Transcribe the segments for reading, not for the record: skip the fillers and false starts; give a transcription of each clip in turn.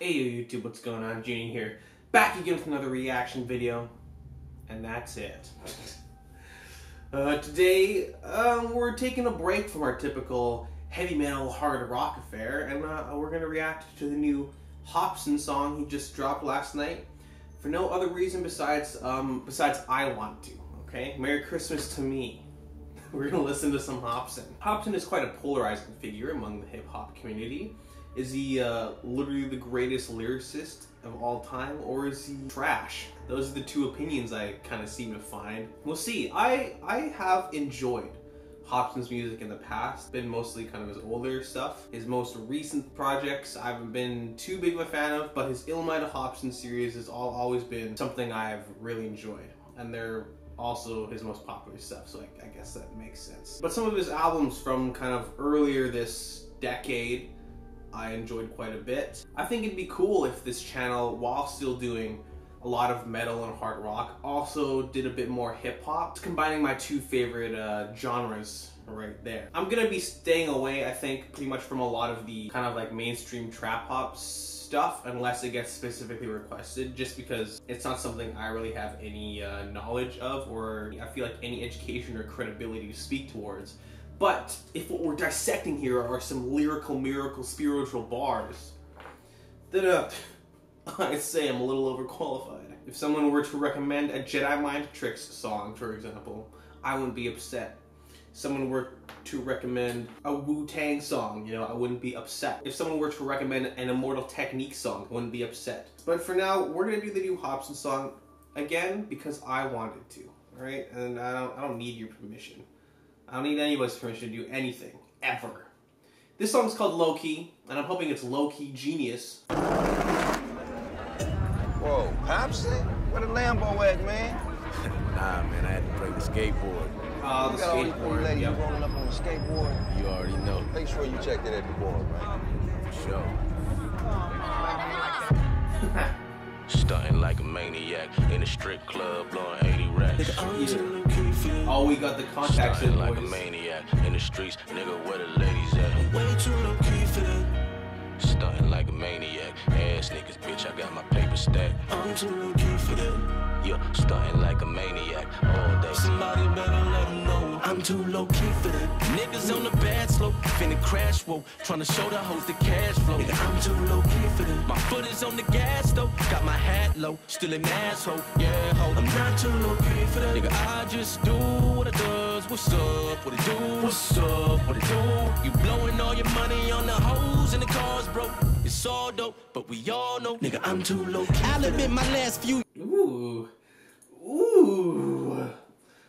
Hey YouTube, what's going on? Juniio here, back again with another reaction video, and that's it. Today, we're taking a break from our typical heavy metal hard rock affair, and we're gonna react to the new Hopsin song he just dropped last night, for no other reason besides I want to. Okay, Merry Christmas to me. We're gonna listen to some Hopsin. Hopsin is quite a polarizing figure among the hip hop community. Is he literally the greatest lyricist of all time, or is he trash? Those are the two opinions I kind of seem to find. We'll see. I have enjoyed Hopsin's music in the past, been mostly kind of his older stuff. His most recent projects I haven't been too big of a fan of, but his Illmind Hopsin series has always been something I've really enjoyed. And they're also his most popular stuff, so I guess that makes sense. But some of his albums from kind of earlier this decade, I enjoyed quite a bit. I think it'd be cool if this channel, while still doing a lot of metal and hard rock, also did a bit more hip hop. It's combining my two favorite genres right there. I'm gonna be staying away, I think, pretty much from a lot of the kind of like mainstream trap hop stuff, unless it gets specifically requested, just because it's not something I really have any knowledge of, or I feel like any education or credibility to speak towards. But if what we're dissecting here are some lyrical, miracle, spiritual bars, then I'd say I'm a little overqualified. If someone were to recommend a Jedi Mind Tricks song, for example, I wouldn't be upset. If someone were to recommend a Wu-Tang song, you know, I wouldn't be upset. If someone were to recommend an Immortal Technique song, I wouldn't be upset. But for now, we're gonna do the new Hopsin song again because I wanted to, alright? And I don't need your permission. I don't need anybody's permission to do anything, ever. This song's called Lowkey, and I'm hoping it's low-key genius. Whoa, Hopsin? Where the Lambo at, man? Nah, man, I had to play the skateboard. Oh, the skateboard. Lady rolling up on the skateboard. You already know. Make sure you check that at the board, right? For sure. Stunting like a maniac in a strip club, blowing 80 racks. Oh, we got the contacts in, like a boys. maniac in the streets, nigga, where the ladies at? Way too low key for that. Stunting like a maniac, ass niggas, bitch, I got my paper stacked. I'm too low key for that. Yeah, stunting like a maniac all day. Somebody better let them know I'm too low key for that. Niggas on the bad slope, finna crash, whoa, trying to show the hoes the cash flow. Nigga, I'm too low key for that. My foot is on the gas though, got my hat low, still an asshole, yeah, ho. I'm not too low key for that. Nigga, I just do what it does. What's up? What it do? What's up? What it do? You blowing all your money on the hoes and the cars, bro. It's all dope, but we all know, nigga, I'm too low key. I'll admit my last few. Ooh. Ooh.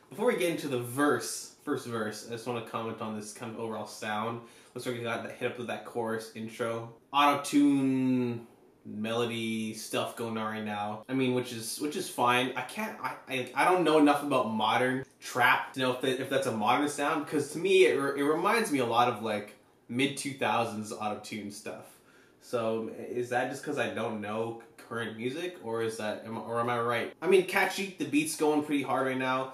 Before we get into the first verse, I just want to comment on this kind of overall sound. Looks like we got that hit up with that chorus intro. Auto-tune melody stuff going on right now. I mean, which is fine. I don't know enough about modern trap to know if that's a modern sound, because to me it reminds me a lot of like mid-2000s auto-tune stuff. So is that just because I don't know current music, or am I right? I mean, catchy, the beat's going pretty hard right now.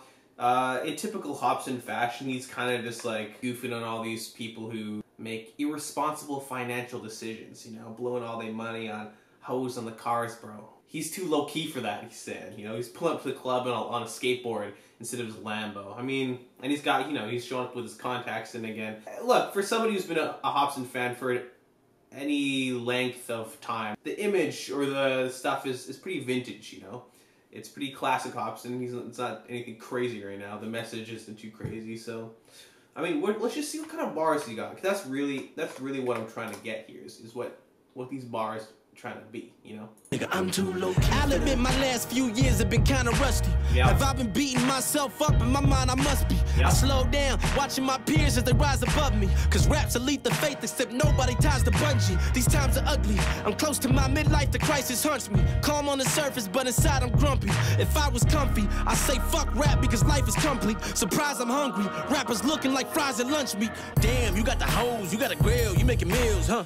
In typical Hopsin fashion, he's kind of just like goofing on all these people who make irresponsible financial decisions, you know, blowing all their money on hoes on the cars, bro. He's too low-key for that, he said. You know, he's pulling up to the club on a skateboard instead of his Lambo. I mean, and he's got, you know, he's showing up with his contacts in again. Look, for somebody who's been a Hopsin fan for any length of time, the image or the stuff is pretty vintage, you know? It's pretty classic Hopsin. It's not anything crazy right now. The message isn't too crazy, so I mean, let's just see what kind of bars he got. 'Cause that's really what I'm trying to get here. Is what these bars are trying to be, you know? Nigga, I'm too low key. I'll admit my last few years have been kind of rusty. Yep. Have I been beating myself up? In my mind, I must be. Yep. I slow down, watching my peers as they rise above me. Cause rap's a leap of faith, except nobody ties the bungee. These times are ugly. I'm close to my midlife, the crisis haunts me. Calm on the surface, but inside I'm grumpy. If I was comfy, I'd say fuck rap because life is complete. Surprise, I'm hungry. Rappers looking like fries at lunch meat. Damn, you got the hoes, you got a grill, you making meals, huh?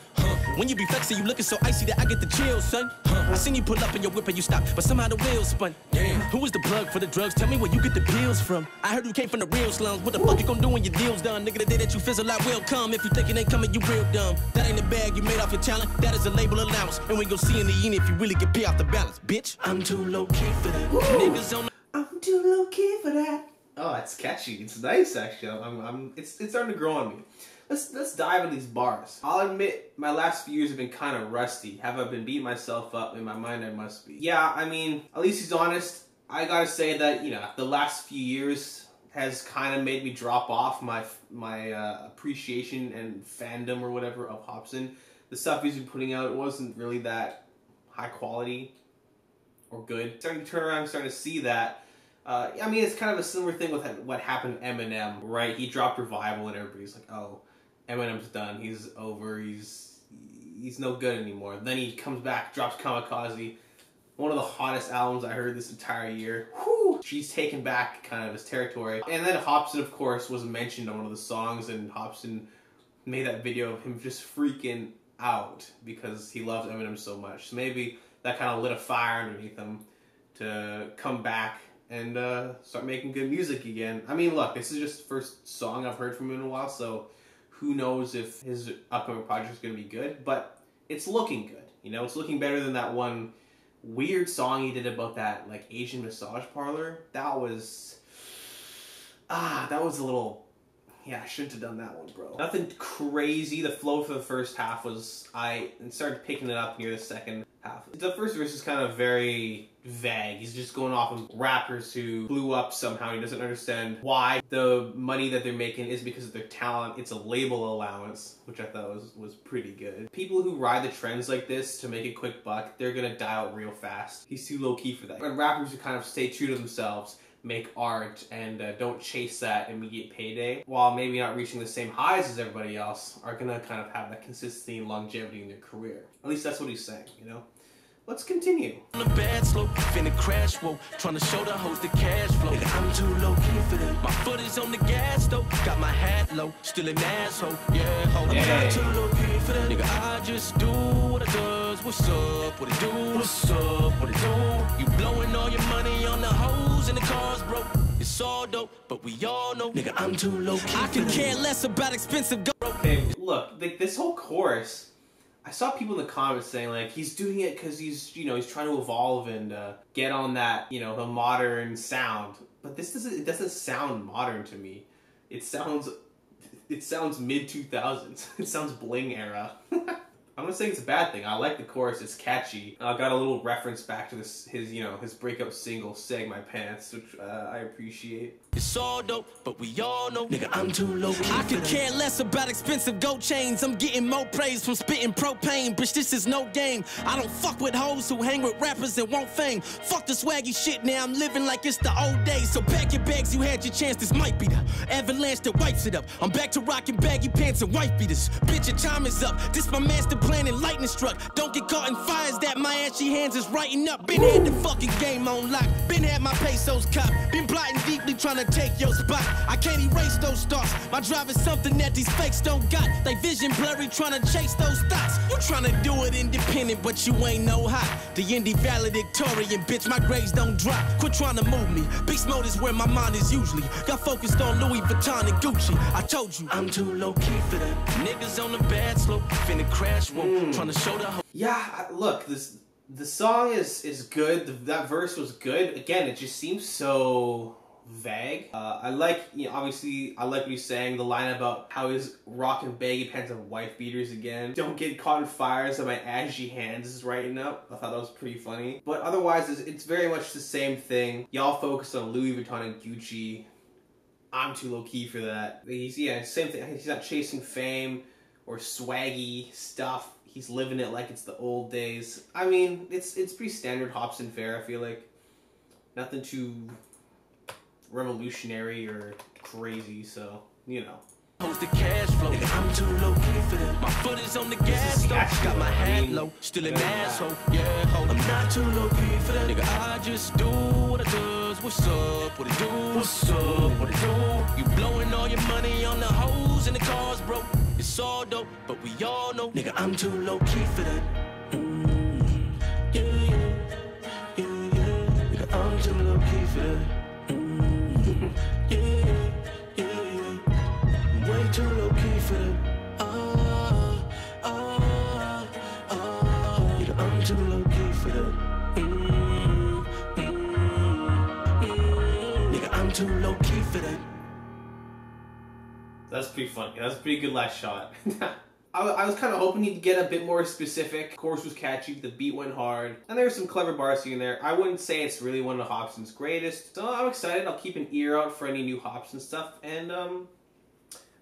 When you be flexing, you looking so icy that I get the chills, son. I seen you pull up in your whip and you stop, but somehow the wheels spun. Damn, Who is the plug for the drugs? Tell me where you get the pills from. I heard you came from the real slums. What the fuck you gonna do when your deal's done? Nigga, the day that you fizzle out will come. If you think it ain't coming, you real dumb. That ain't a bag you made off your talent. That is a label allowance. And we gon' see in the end if you really get pay off the balance. Bitch, I'm too low-key for that. Niggas on the I'm too low-key for that. Oh, it's catchy. It's nice, actually. It's starting to grow on me. Let's dive into these bars. I'll admit, my last few years have been kind of rusty. Have I been beating myself up? In my mind, I must be. Yeah, I mean, at least he's honest. I gotta say that, you know, the last few years has kind of made me drop off my appreciation and fandom or whatever of Hopsin. The stuff he's been putting out wasn't really that high quality or good. Starting to turn around, starting to see that. I mean, it's kind of a similar thing with what happened to Eminem, right? He dropped Revival and everybody's like, oh, Eminem's done. He's over. He's no good anymore. Then he comes back, drops Kamikaze. One of the hottest albums I heard this entire year. Whew! She's taken back kind of his territory. And then Hopsin, of course, was mentioned on one of the songs, and Hopsin made that video of him just freaking out because he loves Eminem so much. So maybe that kind of lit a fire underneath him to come back and start making good music again. I mean, look, this is just the first song I've heard from him in a while, so who knows if his upcoming project is going to be good, but it's looking good. You know, it's looking better than that one weird song he did about that, like, Asian massage parlor. That was a little, yeah, I shouldn't have done that one, bro. Nothing crazy. The flow for the first half was, I started picking it up near the second half. The first verse is kind of very vague. He's just going off of rappers who blew up somehow. He doesn't understand why the money that they're making is because of their talent. It's a label allowance, which I thought was pretty good. People who ride the trends like this to make a quick buck, they're gonna die out real fast. He's too low-key for that. And rappers who kind of stay true to themselves, make art, and don't chase that immediate payday, while maybe not reaching the same highs as everybody else, are gonna kind of have that consistency and longevity in their career. At least that's what he's saying, you know? Let's continue. On a bad slope, finna crash, whoa. Tryna show the hoes the cash flow. Nigga, I'm too low-key for that. My foot is on the gas, though. Got my hat low, still an asshole. Yeah, hold on. I'm not too low-key for that. Nigga, I just do what it does. What's up, what it do? What's up, what it do? You blowing all your money on the hoes and the cars, bro. It's all dope, but we all know. Nigga, I'm too low-key. I can care less about expensive go. Okay, look, this whole chorus, I saw people in the comments saying, like, he's doing it because he's, you know, he's trying to evolve and get on that, you know, the modern sound. But it doesn't sound modern to me. It sounds mid-2000s. It sounds Bling era. I'm not saying it's a bad thing. I like the chorus. It's catchy. I got a little reference back to his breakup single, "Sag My Pants," which I appreciate. It's all dope, but we all know. Nigga, I'm too low. I could care less about expensive gold chains. I'm getting more praise from spitting propane. Bitch, this is no game. I don't fuck with hoes who hang with rappers and want fame. Fuck the swaggy shit now. I'm living like it's the old days. So pack your bags, you had your chance. This might be the avalanche that wipes it up. I'm back to rocking baggy pants and wife beaters. Bitch, your time is up. This my master plan and lightning struck. Don't get caught in fires that my ashy hands is writing up. Been had the fucking game on lock. Been had my pesos cop. Been plotting deeply trying to take your spot. I can't erase those thoughts. My drive is something that these fakes don't got. They vision blurry trying to chase those thoughts. You trying to do it independent, but you ain't no hot. The indie valedictorian, bitch, my grades don't drop. Quit trying to move me. Beast mode is where my mind is usually. Got focused on Louis Vuitton and Gucci. I told you, I'm too low-key for that. Niggas on the bad slope, finna crash, whoa. Trying to show the whole. Yeah, look, the song is good. That verse was good. Again, it just seems so vague. I like, you know, obviously, I like what he's saying. The line about how he's rocking baggy pants and wife beaters again. Don't get caught in fires that my ashy hands is writing up. I thought that was pretty funny. But otherwise, it's very much the same thing. Y'all focus on Louis Vuitton and Gucci. I'm too low-key for that. Yeah, same thing. He's not chasing fame or swaggy stuff. He's living it like it's the old days. I mean, it's pretty standard Hopsin fare, I feel like. Nothing too revolutionary or crazy, so, you know. The cash flow. Nigga, I'm too low-key for that. My foot is on the gas, though. Got my hat low, still an asshole. Yeah, hold. I'm not too low-key for that. Nigga, I just do what it does. What's up, what it do? What's up, what it do? You blowing all your money on the hoes and the cars, bro. It's all dope, but we all know. Nigga, I'm too low-key for that. Yeah. Nigga, I'm too low-key. for that. Yeah, I'm way too low key for that. I'm too low key for that. Nigga, I'm too low key for that. That's pretty funny. That's a pretty good last shot. I was kind of hoping he'd get a bit more specific. Chorus was catchy, the beat went hard, and there's some clever bars in there. I wouldn't say it's really one of Hopsin's greatest, so I'm excited. I'll keep an ear out for any new Hopsin stuff, and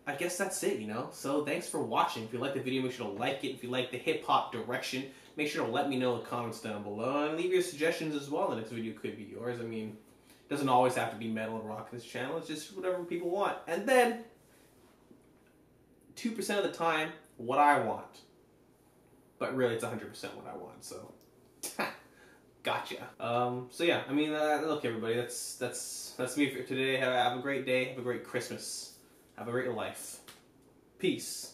I guess that's it, you know? So thanks for watching. If you like the video, make sure to like it. If you like the hip-hop direction, make sure to let me know in the comments down below, and leave your suggestions as well. The next video could be yours. I mean, it doesn't always have to be metal and rock in this channel. It's just whatever people want. And then, 2% of the time, what I want. But really, it's 100% what I want, so. Gotcha. So yeah, I mean, look everybody, that's me for today. Have a great day, have a great Christmas. Have a great life. Peace.